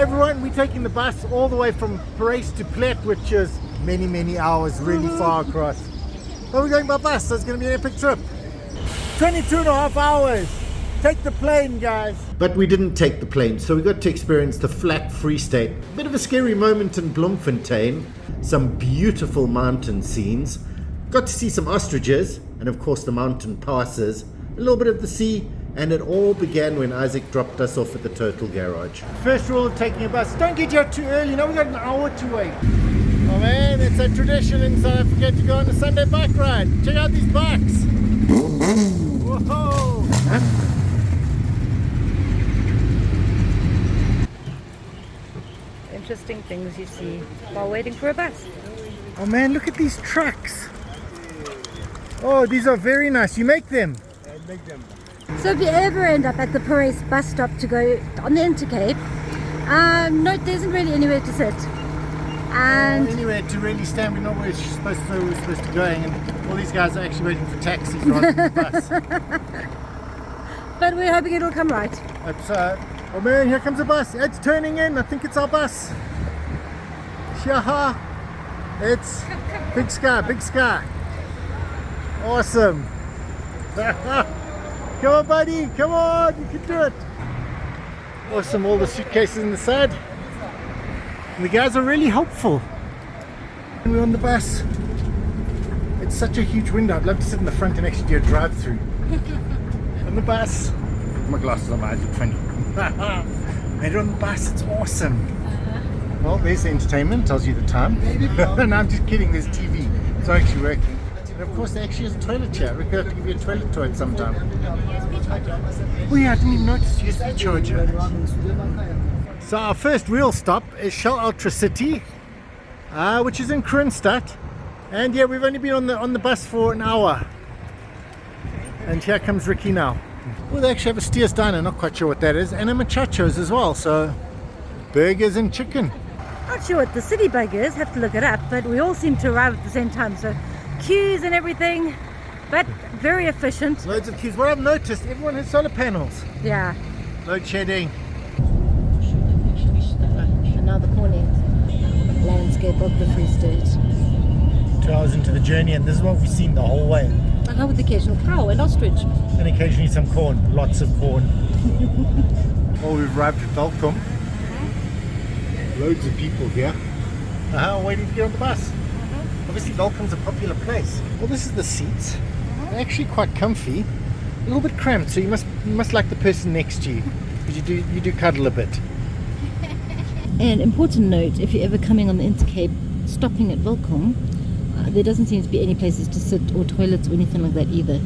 Everyone, we're taking the bus all the way from Paris to Plet, which is many hours, really far across. But we're going by bus, so it's going to be an epic trip. 22.5 hours. Take the plane, guys. But we didn't take the plane, so we got to experience the flat Free State. Bit of a scary moment in Bloemfontein. Some beautiful mountain scenes. Got to see some ostriches, and of course the mountain passes. A little bit of the sea, and it all began when Isaac dropped us off at the Total Garage. First rule of taking a bus, don't get here too early. Now we got an hour to wait. Oh man, it's a tradition in South Africa to go on a Sunday bike ride. Check out these bikes. Whoa! Interesting things you see while waiting for a bus. Oh man, look at these trucks. Oh, these are very nice. You make them? I make them. So if you ever end up at the Paris bus stop to go on the Intercape, no, there isn't really anywhere to sit. And anywhere to really stand. We know where we're supposed to be going, and all these guys are actually waiting for taxis rather than the bus. But we're hoping it'll come right. It's, oh man, here comes a bus. It's turning in. I think it's our bus. Shaha. It's Big Sky, Big Sky. Awesome. Come on, buddy. Come on. You can do it. Awesome. All the suitcases in the side. And the guys are really helpful. And we're on the bus. It's such a huge window. I'd love to sit in the front and actually do a drive-through. On the bus. My glasses on my eyes are funny. Made it on the bus. It's awesome. Well, there's the entertainment. Tells you the time. No, I'm just kidding. There's TV. It's actually working. And of course, there actually is a toilet chair. We're going to have to give you a toilet toy at some time. Oh yeah, I didn't even notice USB charger. So our first real stop is Shell Ultra City, which is in Kroonstad. And yeah, we've only been on the bus for an hour. And here comes Ricky now. Well, they actually have a Steers Diner, not quite sure what that is, and a Muchachos as well. So burgers and chicken. Not sure what the city bug is, have to look it up, but we all seem to arrive at the same time. So queues and everything, but very efficient. Loads of queues. What I've noticed, everyone has solar panels. Yeah. Load shedding. And now the corner landscape of the Free State. 2 hours into the journey, and this is what we've seen the whole way. I go with the occasional cow and ostrich. And occasionally some corn, lots of corn. Well, we've arrived at Welkom. Loads of people here. Waiting to get on the bus. Obviously, Welkom's a popular place. Well, this is the seats. They're actually quite comfy. A little bit cramped, so you must like the person next to you, because you do cuddle a bit. An important note: if you're ever coming on the Intercape, stopping at Welkom, there doesn't seem to be any places to sit or toilets or anything like that either.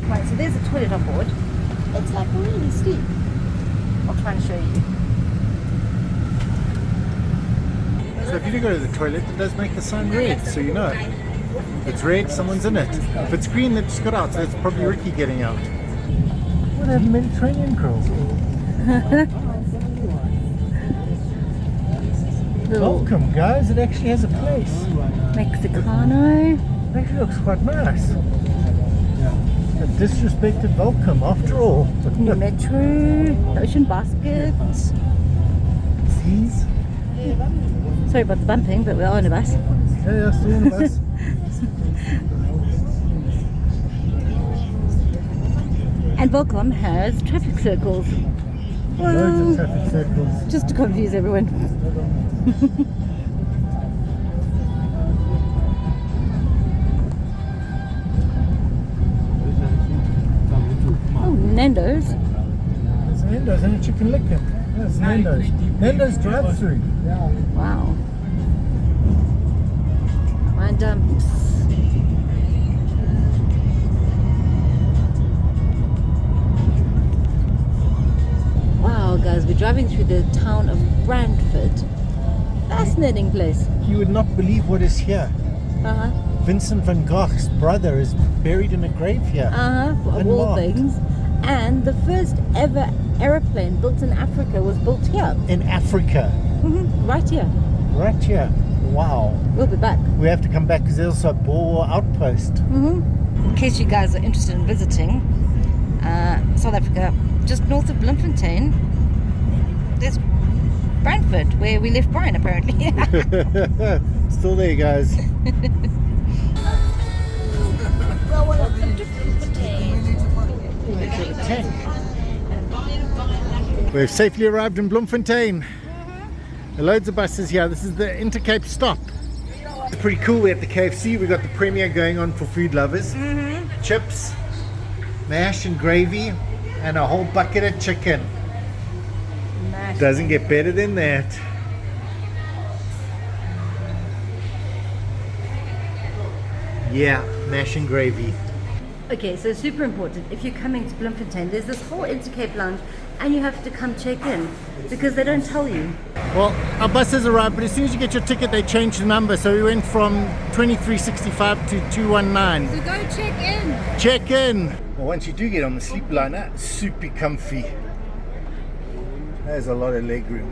Right, so there's a toilet on board. It's like really steep. I'll try and show you. So if you do go to the toilet, it does make the sign red, so you know. If it's red, someone's in it. If it's green, they just got out, so it's probably Ricky getting out. What a Mediterranean girl. Welkom, guys. It actually has a place. Mexicano. It actually looks quite nice. A disrespected Welkom, after all. Metro. Ocean basket. Seas. Sorry about the bumping, but we're on a bus. Yeah, still on the bus. And Welkom has traffic circles. Loads of traffic circles. Just to confuse everyone. Oh, Nando's. There's Nando's and a chicken lick them. Yes, Nando's. Nando's drive-through. Wow. Wine dumps. Wow, guys, we're driving through the town of Brantford. Fascinating place. You would not believe what is here. Uh-huh. Vincent van Gogh's brother is buried in a grave here. Uh-huh, of all things. And the first ever aeroplane built in Africa was built here. In Africa? Mm-hmm. Right here. Right here. Wow. We'll be back. We have to come back because there's also a Boer outpost. Mm-hmm. In case you guys are interested in visiting South Africa, just north of Bloemfontein, there's outfit where we left Brian apparently. Still there, guys. We've safely arrived in Bloemfontein. There are loads of buses here. This is the Intercape stop. It's pretty cool. We're at the KFC. We've got the premiere going on for food lovers. Chips, mash and gravy, and a whole bucket of chicken. Doesn't get better than that. Yeah, mash and gravy. Okay, so super important. If you're coming to Bloemfontein, there's this whole Intercape lounge and you have to come check in because they don't tell you. Well, our bus has arrived, but as soon as you get your ticket, they change the number. So we went from 2365 to 219. So go check in. Check in. Well, once you do get on the sleep liner, super comfy. There's a lot of leg room.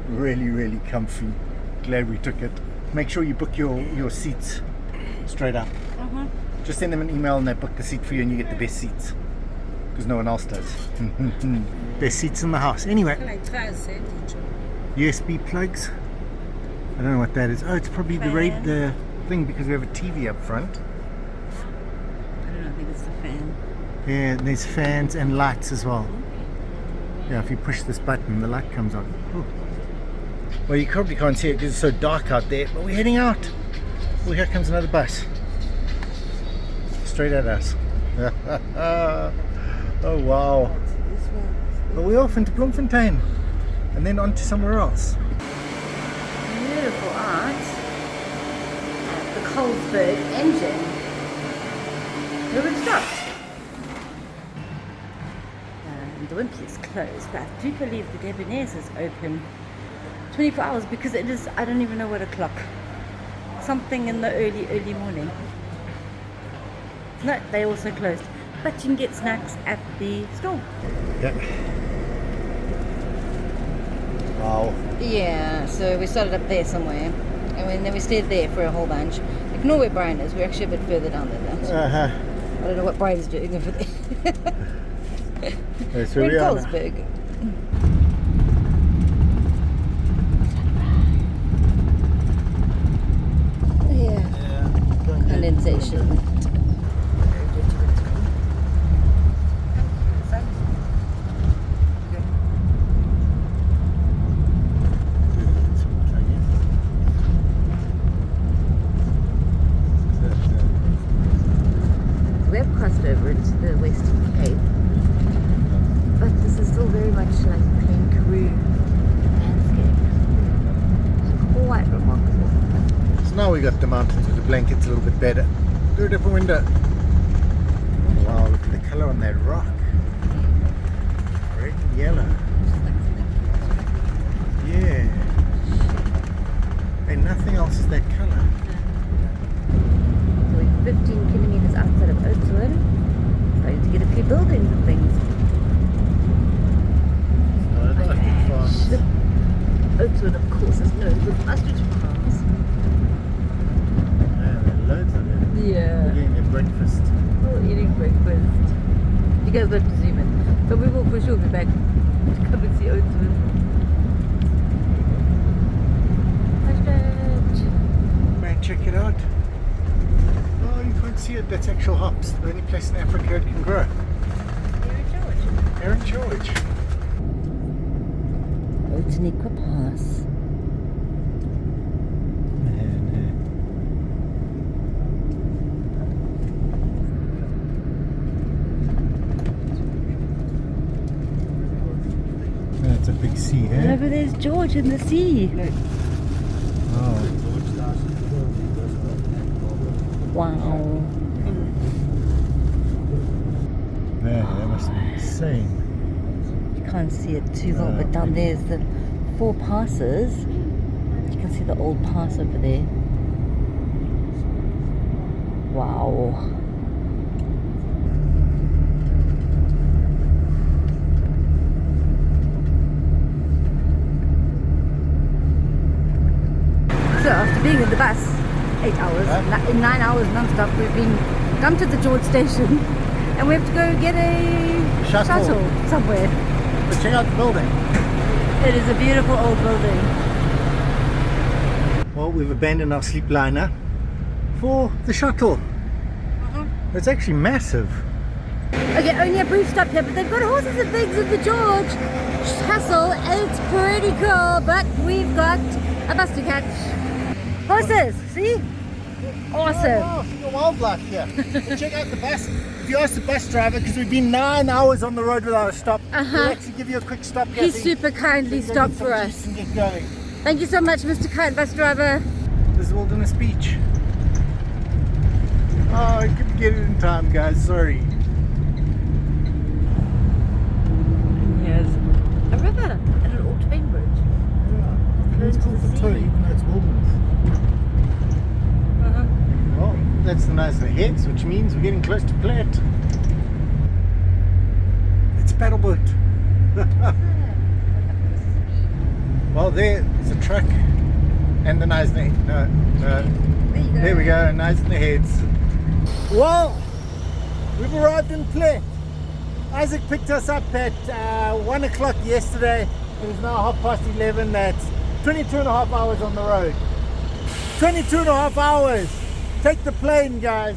Really, really comfy. Glad we took it. Make sure you book your seats straight up. Just send them an email and they book the seat for you and you get the best seats. Because no one else does. Best seats in the house. Anyway. USB plugs. I don't know what that is. Oh, it's probably the thing because we have a TV up front. I don't know, I think it's the fan. Yeah, and there's fans and lights as well. Yeah, if you push this button, the light comes on. Ooh. Well, you probably can't see it because it's so dark out there, but we're heading out. Oh, here comes another bus. Straight at us. Oh, wow. But we're off into Bloemfontein and then on to somewhere else. Beautiful art. The Carlsberg engine. Who would stop? The Wimpy is closed, but I do believe the Debonair's is open 24 hours because it is, I don't even know what o'clock. Something in the early morning. No, they also closed. But you can get snacks at the store. Yep. Wow. Yeah, so we started up there somewhere. And then we stayed there for a whole bunch. Ignore where Brian is. We're actually a bit further down than that. I don't know what Brian's doing over there. That's we're where in we are Carlsberg. Yeah. Condensation. We've crossed over into the Western Cape, but this is still very much like plain Karoo landscape. It's quite remarkable. So now we got the mountains with the blankets a little bit better. Do a different window. Wow, look at the colour on that rock. Red and yellow. Yeah. And nothing else is that colour. So we're 15 kilometers outside of Oudtshoorn. Starting to get a few buildings and things. Oudtshoorn, of course, is known for ostrich farms. Yeah, there are loads of them. Yeah. We're getting their breakfast. We're eating breakfast. You guys won't to zoom in, but we will for sure be back to come and see Oudtshoorn. Man, check it out. Oh, you can't see it. That's actual hops. The only place in Africa it can grow. Here in George. Oudtshoorn Pass. That's a big sea, And eh? over there's George in the sea. Oh. Wow. Man, that must be insane. You can't see it too well, but down there's the 4 passes. You can see the old pass over there. Wow. So after being in the bus 8 hours, in 9 hours non-stop, we've been come to the George station and we have to go get a shuttle somewhere. But check out the building. It is a beautiful old building. Well, we've abandoned our sleep liner for the shuttle. It's actually massive. Okay, only a brief stop here, but they've got horses and things in the George Castle. It's pretty cool, but we've got a bus to catch. Horses, see? Awesome. Oh, see the wildlife here. Well, check out the bus. If you ask the bus driver, because we've been 9 hours on the road without a stop, he'll actually give you a quick stop. He super kindly stopped for us. And get going. Thank you so much, Mr. Kind Bus Driver. This is Wilderness Beach. Oh, I couldn't get it in time, guys. Sorry. Here's a river and an old train bridge. Yeah. It's called the Toe, even though it's wilderness. Well, that's the nice aheads, which means we're getting close to Platte. It's a paddle boat. Well, there's a truck and the nice thing. No. There we go, nice in the heads. Well, we've arrived in Platte. Isaac picked us up at 1 o'clock yesterday. It is now 11:30. That's 22 and a half hours on the road. 22 and a half hours. Take the plane, guys.